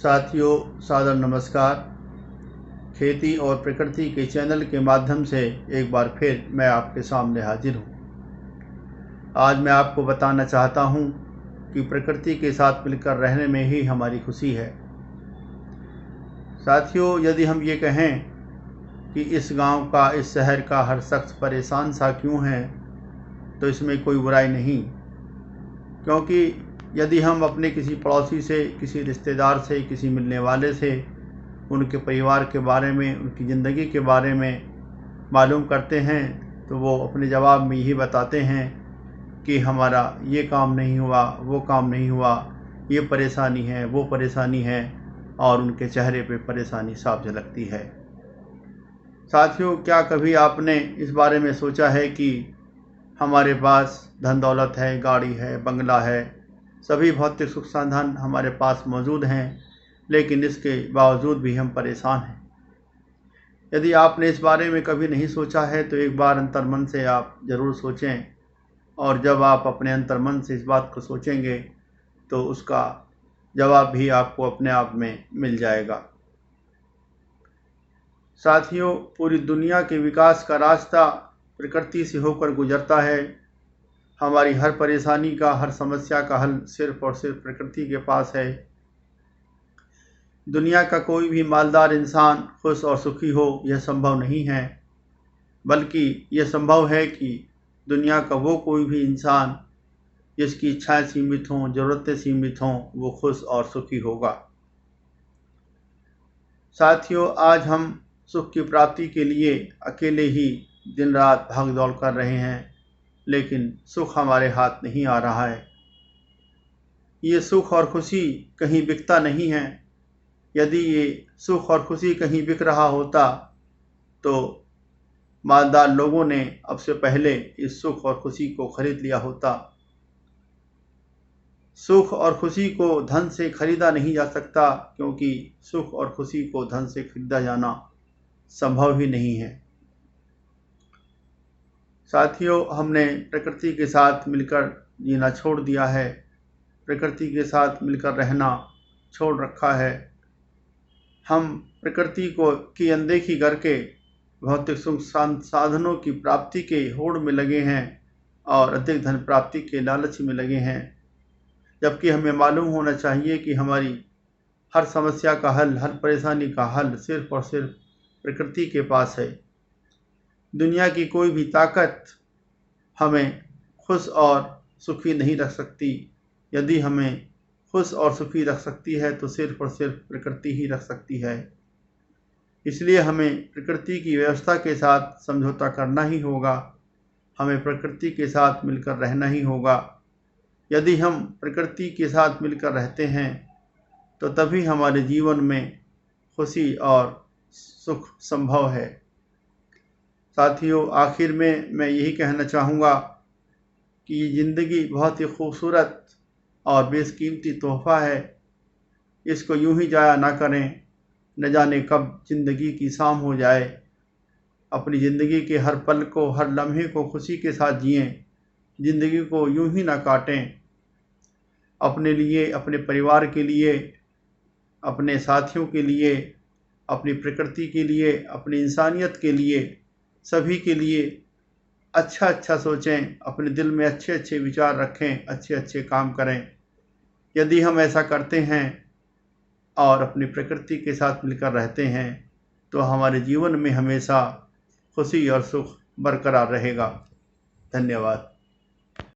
साथियों, सादर नमस्कार। खेती और प्रकृति के चैनल के माध्यम से एक बार फिर मैं आपके सामने हाजिर हूँ। आज मैं आपको बताना चाहता हूँ कि प्रकृति के साथ मिलकर रहने में ही हमारी खुशी है। साथियों, यदि हम ये कहें कि इस गांव का, इस शहर का हर शख्स परेशान सा क्यों है, तो इसमें कोई बुराई नहीं। क्योंकि यदि हम अपने किसी पड़ोसी से, किसी रिश्तेदार से, किसी मिलने वाले से उनके परिवार के बारे में, उनकी ज़िंदगी के बारे में मालूम करते हैं, तो वो अपने जवाब में यही बताते हैं कि हमारा ये काम नहीं हुआ, वो काम नहीं हुआ, ये परेशानी है, वो परेशानी है, और उनके चेहरे पे परेशानी साफ झलकती है। साथियों, क्या कभी आपने इस बारे में सोचा है कि हमारे पास धन दौलत है, गाड़ी है, बंगला है, सभी भौतिक सुख साधन हमारे पास मौजूद हैं, लेकिन इसके बावजूद भी हम परेशान हैं? यदि आपने इस बारे में कभी नहीं सोचा है तो एक बार अंतर्मन से आप ज़रूर सोचें, और जब आप अपने अंतर्मन से इस बात को सोचेंगे तो उसका जवाब भी आपको अपने आप में मिल जाएगा। साथियों, पूरी दुनिया के विकास का रास्ता प्रकृति से होकर गुजरता है। हमारी हर परेशानी का, हर समस्या का हल सिर्फ और सिर्फ प्रकृति के पास है। दुनिया का कोई भी मालदार इंसान खुश और सुखी हो, यह संभव नहीं है, बल्कि यह संभव है कि दुनिया का वो कोई भी इंसान जिसकी इच्छाएं सीमित हों, ज़रूरतें सीमित हों, वो खुश और सुखी होगा। साथियों, आज हम सुख की प्राप्ति के लिए अकेले ही दिन रात भाग दौड़ कर रहे हैं, लेकिन सुख हमारे हाथ नहीं आ रहा है। ये सुख और खुशी कहीं बिकता नहीं है। यदि ये सुख और खुशी कहीं बिक रहा होता तो मालदार लोगों ने अब से पहले इस सुख और खुशी को खरीद लिया होता। सुख और खुशी को धन से खरीदा नहीं जा सकता, क्योंकि सुख और खुशी को धन से खरीदा जाना संभव ही नहीं है। साथियों, हमने प्रकृति के साथ मिलकर जीना छोड़ दिया है, प्रकृति के साथ मिलकर रहना छोड़ रखा है। हम प्रकृति की अनदेखी करके भौतिक सुख साधनों की प्राप्ति के होड़ में लगे हैं और अधिक धन प्राप्ति के लालच में लगे हैं, जबकि हमें मालूम होना चाहिए कि हमारी हर समस्या का हल, हर परेशानी का हल सिर्फ और सिर्फ प्रकृति के पास है। दुनिया की कोई भी ताकत हमें खुश और सुखी नहीं रख सकती। यदि हमें खुश और सुखी रख सकती है तो सिर्फ और सिर्फ प्रकृति ही रख सकती है। इसलिए हमें प्रकृति की व्यवस्था के साथ समझौता करना ही होगा, हमें प्रकृति के साथ मिलकर रहना ही होगा। यदि हम प्रकृति के साथ मिलकर रहते हैं तो तभी हमारे जीवन में खुशी और सुख संभव है। साथियों, आखिर में मैं यही कहना चाहूँगा कि ये ज़िंदगी बहुत ही खूबसूरत और बेशकीमती तोहफ़ा है। इसको यूं ही जाया ना करें, न जाने कब ज़िंदगी की शाम हो जाए। अपनी ज़िंदगी के हर पल को, हर लम्हे को खुशी के साथ जिएं। ज़िंदगी को यूं ही ना काटें। अपने लिए, अपने परिवार के लिए, अपने साथियों के लिए, अपनी प्रकृति के लिए, अपनी इंसानियत के लिए, सभी के लिए अच्छा अच्छा सोचें, अपने दिल में अच्छे अच्छे विचार रखें, अच्छे अच्छे काम करें। यदि हम ऐसा करते हैं और अपनी प्रकृति के साथ मिलकर रहते हैं तो हमारे जीवन में हमेशा खुशी और सुख बरकरार रहेगा। धन्यवाद।